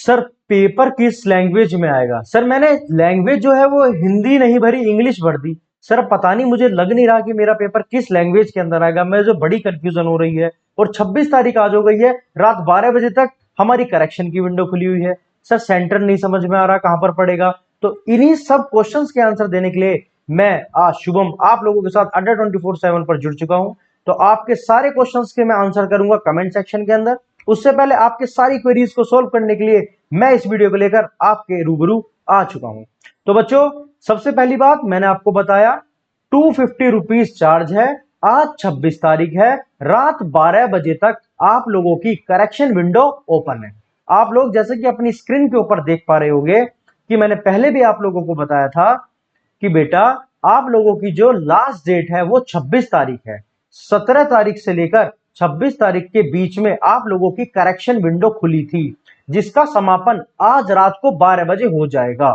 Sir paper किस language में आएगा? सर मैंने लैंग्वेज जो है वो हिंदी नहीं भरी, इंग्लिश भर दी। सर पता नहीं, मुझे लग नहीं रहा कि मेरा पेपर किस लैंग्वेज के अंदर आएगा। मैं जो बड़ी कंफ्यूजन हो रही है। और 26 तारीख आज हो गई है, रात 12 बजे तक हमारी करेक्शन की विंडो खुली हुई है। सर सेंटर नहीं समझ में आ रहा कहां पर पड़ेगा। तो इन्हीं सब क्वेश्चंस के आंसर देने के लिए मैं आज शुभम आप लोगों के साथ अड्डा 24/7 पर जुड़ चुका हूं। तो आपके सारे क्वेश्चंस के मैं आंसर करूंगा कमेंट सेक्शन के अंदर। उससे पहले आपके सारी क्वेरीज को सोल्व करने के लिए मैं इस वीडियो को लेकर आपके रूबरू आ चुका हूं। तो बच्चों, सबसे पहली बात मैंने आपको बताया, 250 रुपीज चार्ज है। आज 26 तारीख है, रात 12 बजे तक आप लोगों की करेक्शन विंडो ओपन है। आप लोग जैसे कि अपनी स्क्रीन के ऊपर देख पा रहे होंगे कि मैंने पहले भी आप लोगों को बताया था कि बेटा आप लोगों की जो लास्ट डेट है वो 26 तारीख है। 17 तारीख से लेकर 26 तारीख के बीच में आप लोगों की करेक्शन विंडो खुली थी, जिसका समापन आज रात को 12 बजे हो जाएगा।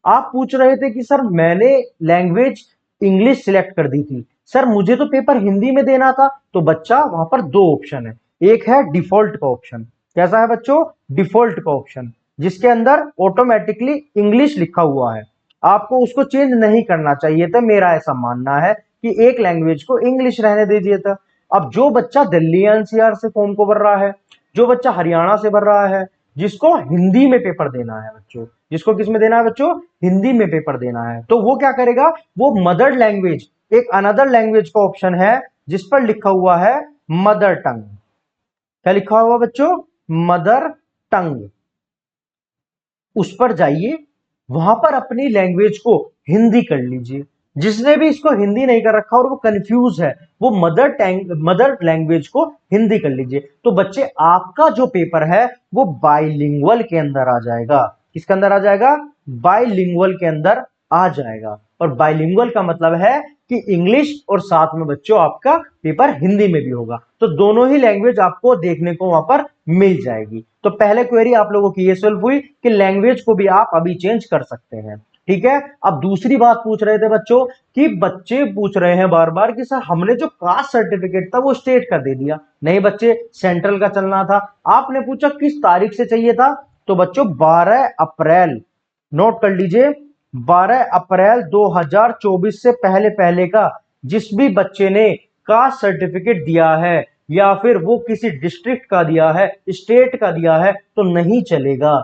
आप पूछ रहे थे कि सर मैंने लैंग्वेज इंग्लिश सिलेक्ट कर दी थी, सर मुझे तो पेपर हिंदी में देना था। तो बच्चा वहां पर दो ऑप्शन है, एक है डिफॉल्ट का ऑप्शन। कैसा है बच्चों? डिफॉल्ट का ऑप्शन, जिसके अंदर ऑटोमेटिकली इंग्लिश लिखा हुआ है। आपको उसको चेंज नहीं करना चाहिए था, मेरा ऐसा मानना है कि एक लैंग्वेज को इंग्लिश रहने दीजिए था। अब जो बच्चा दिल्ली एनसीआर से फॉर्म को भर रहा है, जो बच्चा हरियाणा से भर रहा है, जिसको हिंदी में पेपर देना है बच्चों, जिसको किस में देना है बच्चों? हिंदी में पेपर देना है, तो वो क्या करेगा? वो मदर लैंग्वेज, एक अनदर लैंग्वेज का ऑप्शन है जिस पर लिखा हुआ है मदर टंग। क्या लिखा हुआ बच्चों? Mother tongue. उस पर जाइए, वहां पर अपनी लैंग्वेज को हिंदी कर लीजिए। जिसने भी इसको हिंदी नहीं कर रखा और वो कंफ्यूज है, वो मदर लैंग्वेज को हिंदी कर लीजिए। तो बच्चे आपका जो पेपर है वो बाइलिंगुअल के अंदर आ जाएगा। किसके अंदर आ जाएगा? बाइलिंगुअल के अंदर आ जाएगा। और बाइलिंगुअल का मतलब है कि इंग्लिश और साथ में बच्चों आपका पेपर हिंदी में भी होगा। तो दोनों ही लैंग्वेज आपको देखने को वहां पर मिल जाएगी। तो पहले क्वेरी आप लोगों की ये सॉल्व हुई कि लैंग्वेज को भी आप अभी चेंज कर सकते हैं। ठीक है। अब दूसरी बात पूछ रहे थे बच्चों कि बच्चे पूछ रहे हैं बार बार कि सर हमने जो कास्ट सर्टिफिकेट था वो स्टेट का दे दिया। नहीं बच्चे, सेंट्रल का चलना था। आपने पूछा किस तारीख से चाहिए था, तो बच्चों 12 अप्रैल, नोट कर लीजिए, 12 अप्रैल 2024 से पहले पहले का जिस भी बच्चे ने कास्ट सर्टिफिकेट दिया है या फिर वो किसी डिस्ट्रिक्ट का दिया है, स्टेट का दिया है, तो नहीं चलेगा।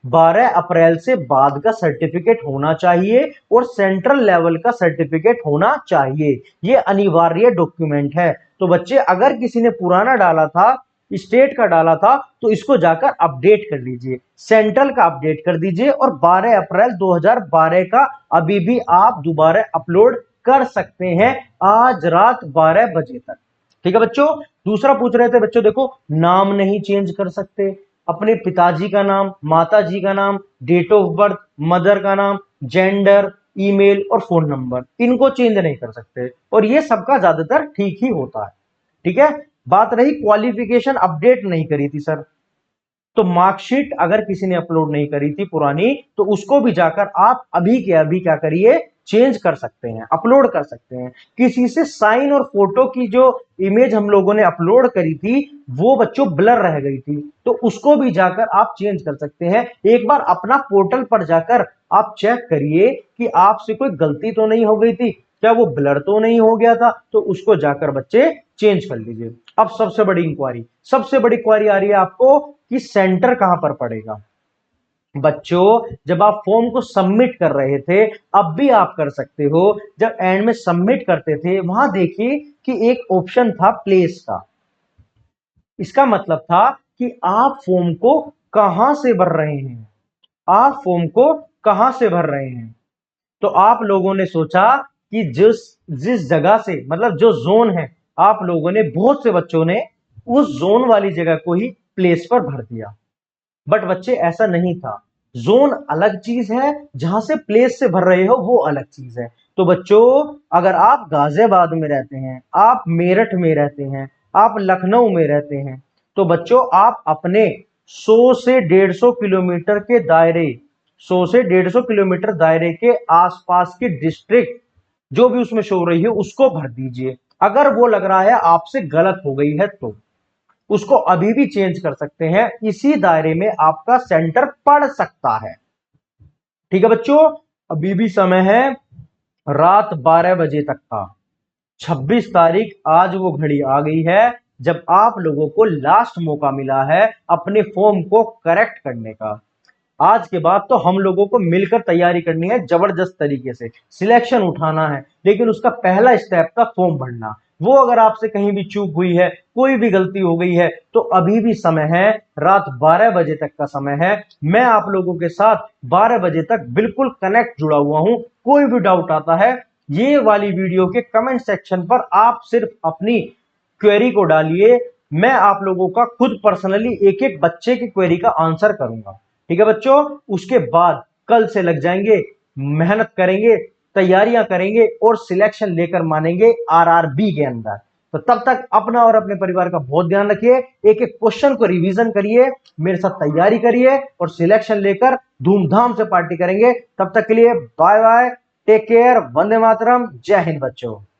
12 अप्रैल से बाद का सर्टिफिकेट होना चाहिए और सेंट्रल लेवल का सर्टिफिकेट होना चाहिए। ये अनिवार्य डॉक्यूमेंट है। तो बच्चे अगर किसी ने पुराना डाला था, स्टेट का डाला था, तो इसको जाकर अपडेट कर लीजिए, सेंट्रल का अपडेट कर दीजिए और 12 अप्रैल 2012 का अभी भी आप दोबारा अपलोड कर सकते हैं आज रात 12 बजे तक। ठीक है बच्चों। दूसरा पूछ रहे थे बच्चों, देखो नाम नहीं चेंज कर सकते, अपने पिताजी का नाम, माताजी का नाम, डेट ऑफ बर्थ, मदर का नाम, जेंडर, ईमेल और फोन नंबर, इनको चेंज नहीं कर सकते। और ये सबका ज्यादातर ठीक ही होता है। ठीक है। बात रही क्वालिफिकेशन अपडेट नहीं करी थी सर, तो मार्कशीट अगर किसी ने अपलोड नहीं करी थी पुरानी, तो उसको भी जाकर आप अभी के अभी क्या करिए? चेंज कर सकते हैं, अपलोड कर सकते हैं। किसी से साइन और फोटो की जो इमेज हम लोगों ने अपलोड करी थी वो बच्चों ब्लर रह गई थी, तो उसको भी जाकर आप चेंज कर सकते हैं। एक बार अपना पोर्टल पर जाकर आप चेक करिए कि आपसे कोई गलती तो नहीं हो गई थी, क्या वो ब्लर तो नहीं हो गया था, तो उसको जाकर बच्चे चेंज कर लीजिए। अब सबसे बड़ी इंक्वायरी, सबसे बड़ी क्वारी आ रही है आपको कि सेंटर कहां पर पड़ेगा। बच्चों जब आप फॉर्म को सबमिट कर रहे थे, अब भी आप कर सकते हो, जब एंड में सबमिट करते थे वहां देखिए कि एक ऑप्शन था प्लेस का। इसका मतलब था कि आप फॉर्म को कहां से भर रहे हैं, आप फॉर्म को कहां से भर रहे हैं। तो आप लोगों ने सोचा कि जिस जिस जगह से, मतलब जो जोन है, आप लोगों ने, बहुत से बच्चों ने उस जोन वाली जगह को ही प्लेस पर भर दिया। बट बच्चे ऐसा नहीं था। जोन अलग चीज है, जहां से प्लेस से भर रहे हो वो अलग चीज है। तो बच्चों अगर आप गाजियाबाद में रहते हैं, आप मेरठ में रहते हैं, आप लखनऊ में रहते हैं, तो बच्चों आप अपने 100 से 150 किलोमीटर के दायरे, 100 से 150 किलोमीटर दायरे के आसपास की डिस्ट्रिक्ट जो भी उसमें शो हो रही है उसको भर दीजिए, अगर वो लग रहा है आपसे गलत हो गई है तो। उसको अभी भी चेंज कर सकते हैं, इसी दायरे में आपका सेंटर पड़ सकता है। ठीक है बच्चों, अभी भी समय है रात 12 बजे तक का। 26 तारीख आज वो घड़ी आ गई है जब आप लोगों को लास्ट मौका मिला है अपने फॉर्म को करेक्ट करने का। आज के बाद तो हम लोगों को मिलकर तैयारी करनी है, जबरदस्त तरीके से सिलेक्शन उठाना है, लेकिन उसका पहला स्टेप था फॉर्म भरना। वो अगर आपसे कहीं भी चूक हुई है, कोई भी गलती हो गई है, तो अभी भी समय है, रात 12 बजे तक का समय है। मैं आप लोगों के साथ 12 बजे तक बिल्कुल कनेक्ट जुड़ा हुआ हूं। कोई भी डाउट आता है, ये वाली वीडियो के कमेंट सेक्शन पर आप सिर्फ अपनी क्वेरी को डालिए, मैं आप लोगों का खुद पर्सनली एक एक बच्चे की क्वेरी का आंसर करूंगा। ठीक है बच्चों, उसके बाद कल से लग जाएंगे, मेहनत करेंगे, तैयारियां करेंगे और सिलेक्शन लेकर मानेंगे आरआरबी के अंदर। तो तब तक अपना और अपने परिवार का बहुत ध्यान रखिए, एक एक क्वेश्चन को रिवीजन करिए, मेरे साथ तैयारी करिए और सिलेक्शन लेकर धूमधाम से पार्टी करेंगे। तब तक के लिए bye bye, take care, Vande Mataram, जय हिंद बच्चों।